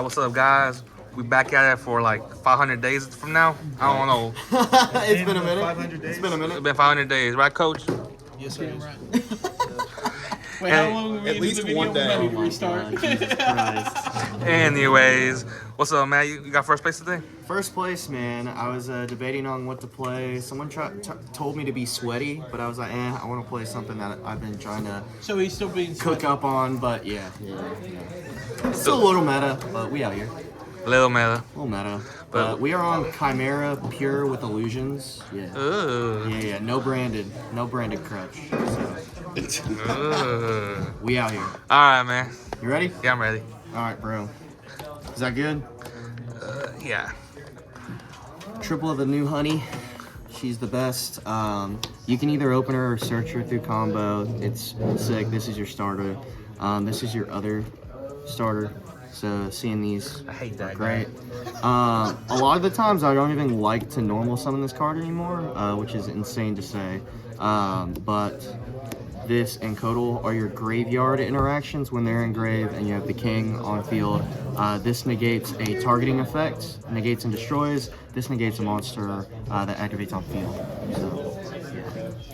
what's up, guys? We back at it for like 500 days from now. I don't know. It's been a minute. 500 days. It's been a minute. It's been 500 days, right, Coach? Yes, sir. Wait, how long were we At into least the video? one day. We might need to restart. Anyways, what's up, Matt? You got first place today? First place, man. I was debating on what to play. Someone told me to be sweaty, but I was like, I want to play something that I've been trying to So he's still being cook up on. But yeah. It's still a little meta, but we out here. Little meta. A little meta. But we are on Chimera Pure with Illusions. Yeah. Ooh. Yeah. No branded crutch. So we out here. All right, man. You ready? Yeah, I'm ready. All right, bro. Is that good? Yeah. Triple of the new honey. She's the best. You can either open her or search her through combo. It's sick. This is your starter. This is your other starter. So seeing these I hate that. great. A lot of the times I don't even like to normal summon this card anymore, which is insane to say. But this and Kodal are your graveyard interactions when they're in grave and you have the king on field. This negates a targeting effect, negates and destroys. This negates a monster that activates on field. So,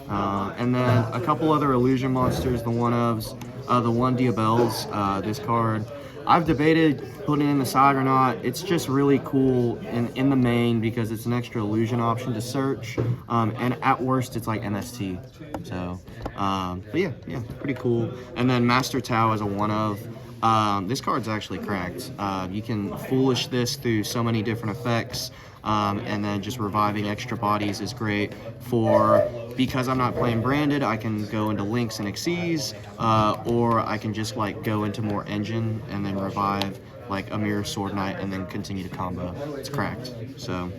yeah. And then a couple other illusion monsters, the one-ofs, the one Diabels, this card. I've debated putting it in the side or not. It's just really cool in the main because it's an extra illusion option to search. And at worst, it's like MST. So, but yeah, pretty cool. And then Master Tau is a one-of. This card's actually cracked. You can foolish this through so many different effects. And then just reviving extra bodies is great because I'm not playing branded, I can go into links and XYZ, or I can just like go into more engine and then revive like a Mirror Sword Knight and then continue to combo. It's cracked. So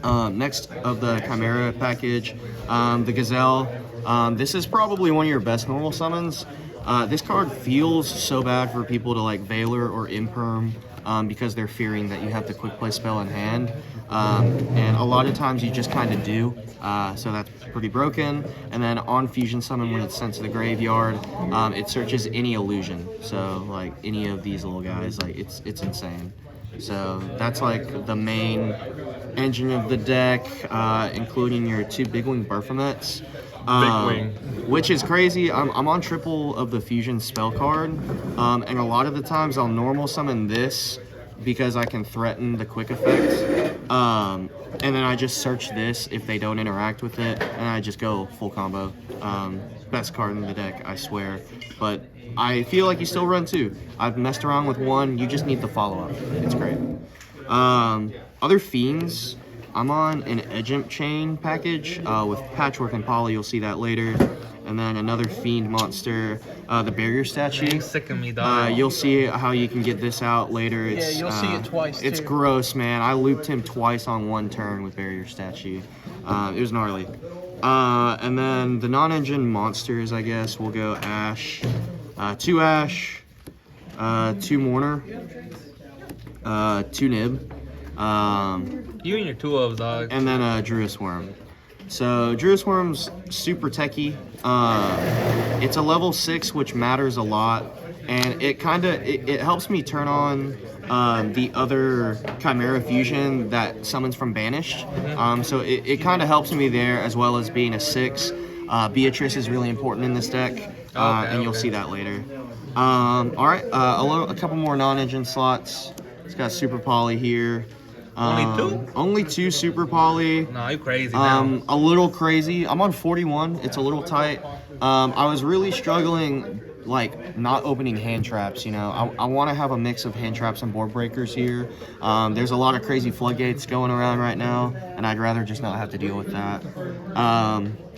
next of the Chimera package, the Gazelle. This is probably one of your best normal summons. This card feels so bad for people to like Veiler or Imperm. Because they're fearing that you have the quick play spell in hand. And a lot of times you just kind of do, so that's pretty broken. And then on Fusion Summon, when it's sent to the graveyard, it searches any illusion. So like any of these little guys, like it's insane. So that's like the main engine of the deck, including your two Big Wing Berfamets. Which is crazy. I'm on triple of the Fusion spell card, and a lot of the times I'll normal summon this because I can threaten the quick effects, and then I just search this if they don't interact with it, and I just go full combo. Best card in the deck, I swear. But I feel like you still run two. I've messed around with one. You just need the follow-up. It's great. Other fiends. I'm on an Egimp chain package with Patchwork and Poly. You'll see that later. And then another fiend monster, the barrier statue. You're sick of me, dog. You'll see how you can get this out later. Yeah, you'll see it twice, It's too. gross, man. I looped him twice on one turn with barrier statue. It was gnarly. And then the non-engine monsters, I guess, we'll go Ash, 2 Ash, 2 Mourner, 2 Nib. You and your two ofs, dog. And then Druis Worm. So Druis Worm's super techie. It's a level 6, which matters a lot, and it helps me turn on the other Chimera Fusion that summons from Banished. So it kind of helps me there, as well as being a 6. Beatrice is really important in this deck, and you'll see that later. All right, a couple more non-engine slots. It's got Super Poly here. Only 2? Only 2 Super Poly. No, you crazy now. A little crazy. I'm on 41. It's a little tight. I was really struggling, like, not opening hand traps, you know. I want to have a mix of hand traps and board breakers here. There's a lot of crazy floodgates going around right now, and I'd rather just not have to deal with that.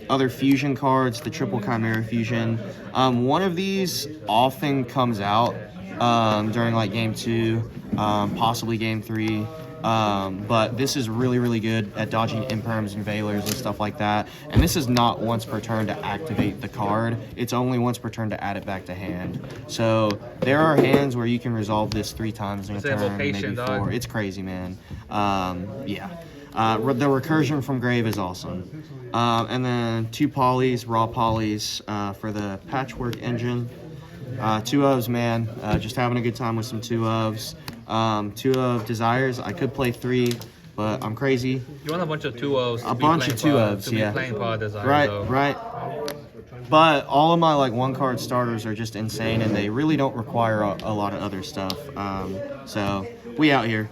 Other fusion cards, the triple Chimera Fusion. One of these often comes out during, like, Game 2, possibly Game 3. But this is really, really good at dodging imperms and veilers and stuff like that. And this is not once per turn to activate the card. It's only once per turn to add it back to hand. So there are hands where you can resolve this 3 times in a turn, maybe 4. Dog. It's crazy, man. Yeah. The recursion from grave is awesome. And then 2 polys, raw polys for the patchwork engine. 2 ofs, man. Just having a good time with some 2 ofs. 2 of Desires. I could play 3, but I'm crazy. You want a bunch of 2-0s. A bunch of 2-0s, to be yeah. playing Pod Desire, Right, though. right. But all of my like 1-card starters are just insane, and they really don't require a lot of other stuff. So we out here.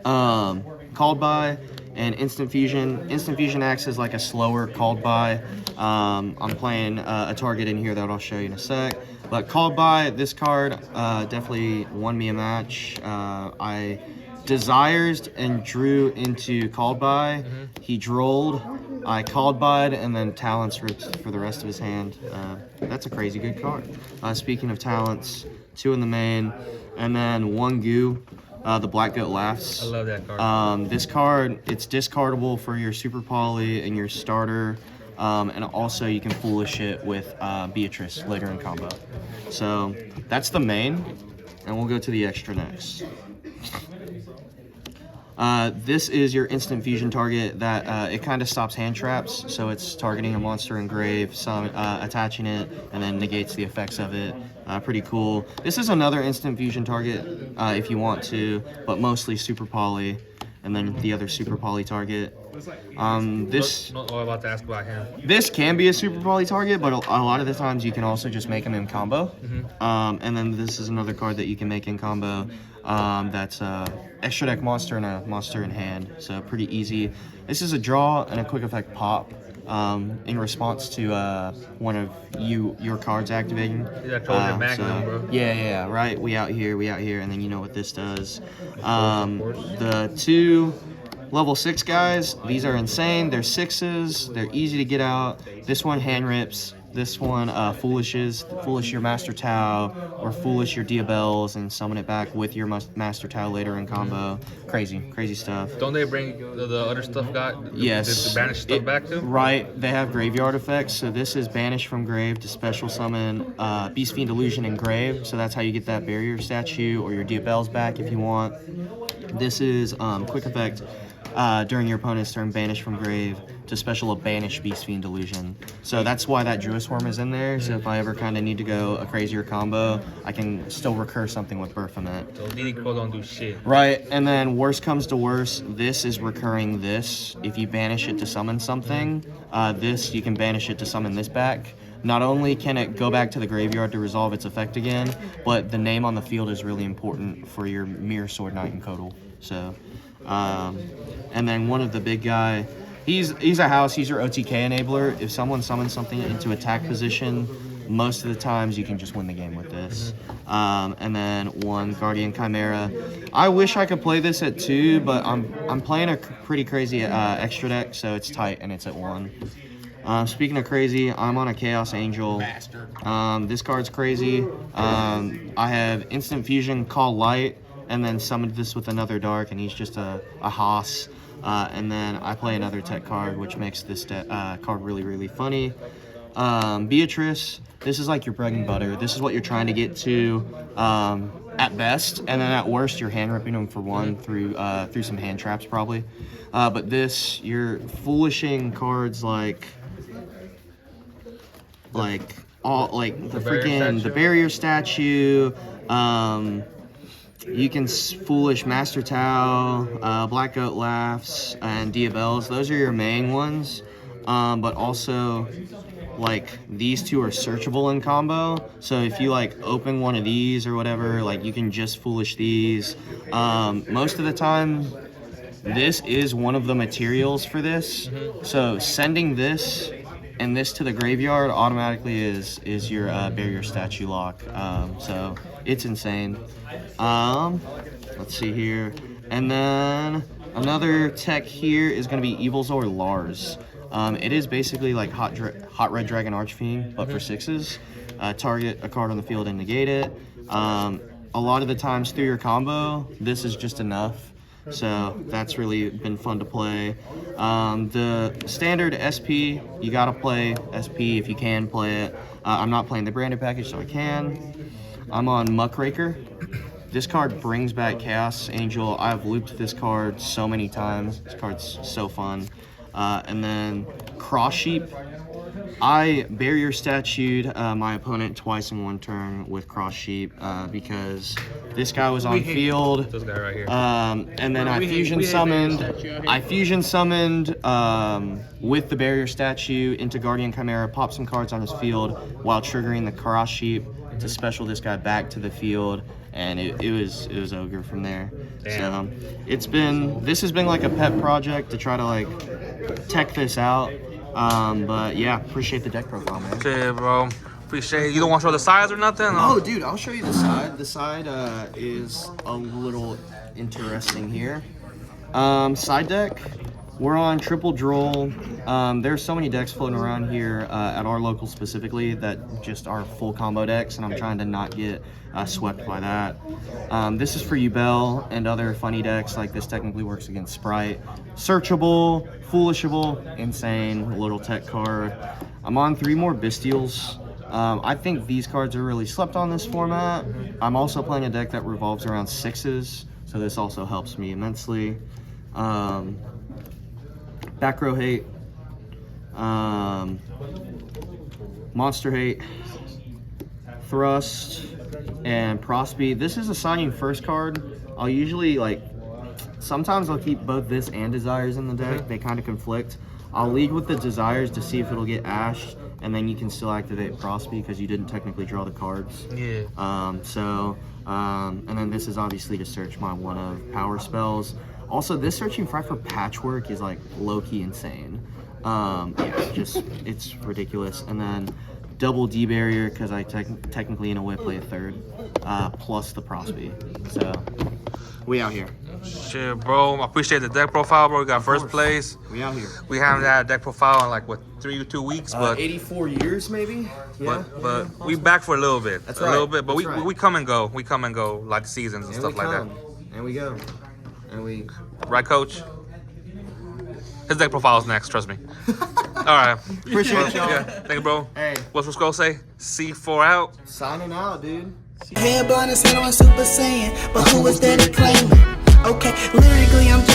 Called by and Instant Fusion. Instant Fusion acts as like a slower called by. I'm playing a target in here that I'll show you in a sec. But called by, this card definitely won me a match. I Desires and drew into called by. He drolled. I called by and then talents for the rest of his hand. That's a crazy good card. Speaking of talents, 2 in the main, and then 1 goo. The Black Goat Laughs. I love that card. This card, it's discardable for your Super Poly and your starter, and also you can foolish it with Beatrice later in combo. So that's the main, and we'll go to the extra next. This is your instant fusion target that it kind of stops hand traps, so it's targeting a monster in grave, attaching it, and then negates the effects of it. Pretty cool. This is another instant fusion target if you want to, but mostly super poly, and then the other super poly target. This I'm about to ask about him. This can be a super poly target, but a lot of the times you can also just make them in combo. And then this is another card that you can make in combo. That's extra deck monster and a monster in hand, so pretty easy. This is a draw and a quick effect pop in response to one of your cards activating. Yeah, Trojan Magnum, bro. Yeah, right. We out here, and then you know what this does. The 2 level 6 guys, these are insane. They're 6s. They're easy to get out. This one hand rips. This one foolish your Master Tau, or foolish your Diabels and summon it back with your Master Tau later in combo. Crazy stuff. Don't they bring the other stuff Yes. The banished stuff back too? Right, they have graveyard effects. So this is banish from grave to special summon Beast Fiend Illusion in grave. So that's how you get that barrier statue or your Diabels back if you want. This is quick effect during your opponent's turn, banish from grave to special a banish Beast Fiend Illusion. So that's why that Druid Swarm is in there. So if I ever kind of need to go a crazier combo, I can still recur something with Baphomet. So DD Crow don't do shit. Right, and then worst comes to worst, this is recurring this. If you banish it to summon something, this, you can banish it to summon this back. Not only can it go back to the graveyard to resolve its effect again, but the name on the field is really important for your Mirror Sword Knight and Codal. So, and then one of the big guy, he's a house, he's your OTK enabler. If someone summons something into attack position, most of the times you can just win the game with this. And then 1 Guardian Chimera. I wish I could play this at 2, but I'm playing a pretty crazy extra deck, so it's tight and it's at 1. Speaking of crazy, I'm on a Chaos Angel. This card's crazy. I have Instant Fusion, Call Light, and then summoned this with another Dark, and he's just a Haas. And then I play another tech card, which makes this card really funny. Beatrice, this is like your bread and butter. This is what you're trying to get to at best, and then at worst, you're hand ripping them for 1 through some hand traps probably. But this, you're foolishing cards like the barrier statue. You can foolish Master Tau, Black Goat Laughs, and Diabels. Those are your main ones. But also, like, these 2 are searchable in combo. So if you like open one of these or whatever, like, you can just foolish these. Most of the time, this is one of the materials for this. So sending this and this to the graveyard automatically is your barrier statue lock. So it's insane. Let's see here. And then another tech here is going to be Evilzor Lars. It is basically like Hot Red Dragon Archfiend, but for 6s. Target a card on the field and negate it. A lot of the times through your combo, this is just enough. So that's really been fun to play. The standard SP, you gotta play SP if you can play it. I'm not playing the branded package, so I can. I'm on Muckraker. This card brings back Chaos Angel. I've looped this card so many times. This card's so fun. And then Cross Sheep. I barrier statued my opponent twice in one turn with cross sheep because this guy was on field. This guy right here. And then I we fusion hate summoned. barrier statue out here. I fusion summoned with the barrier statue into Guardian Chimera, pop some cards on his field while triggering the cross sheep to special this guy back to the field, and it was ogre from there. Damn. So this has been like a pet project to try to like tech this out. But yeah, appreciate the deck profile, man. Shit, bro. Appreciate it. You don't want to show the size or nothing? Oh, dude, I'll show you the side. The side is a little interesting here. Side deck, we're on triple droll. There's so many decks floating around here at our local specifically that just are full combo decks, and I'm trying to not get swept by that. This is for you, Bell, and other funny decks. Like this technically works against Sprite. Searchable, foolishable, insane, little tech card. I'm on 3 more Bestials. I think these cards are really slept on this format. I'm also playing a deck that revolves around 6s, so this also helps me immensely. Back row hate, monster hate, thrust, and prospeed. This is a signing first card. I'll usually sometimes I'll keep both this and desires in the deck. They kind of conflict. I'll lead with the desires to see if it'll get ashed, and then you can still activate prospeed because you didn't technically draw the cards. Yeah. And then this is obviously to search my one of power spells. Also, this searching for patchwork is like low-key insane. Yeah, it's ridiculous. And then double D barrier because I technically in a way play a third, plus the prospeed. So we out here. Shit, bro. I appreciate the deck profile, bro. We got first place. We out here. We haven't had a deck profile in like what 2 weeks, but 84 years maybe. Yeah. but we back for a little bit. That's a right. little bit, but That's right. we come and go. We come and go like the seasons and stuff like that. And we go. And we. Right, Coach? His deck profile is next. Trust me. All right. Appreciate y'all. Yeah. Thank you, bro. Hey. What's Skull say? C4 out. Signing out, dude. Head blind and said I'm Super Saiyan, but who was there to claim it? Okay, lyrically I'm just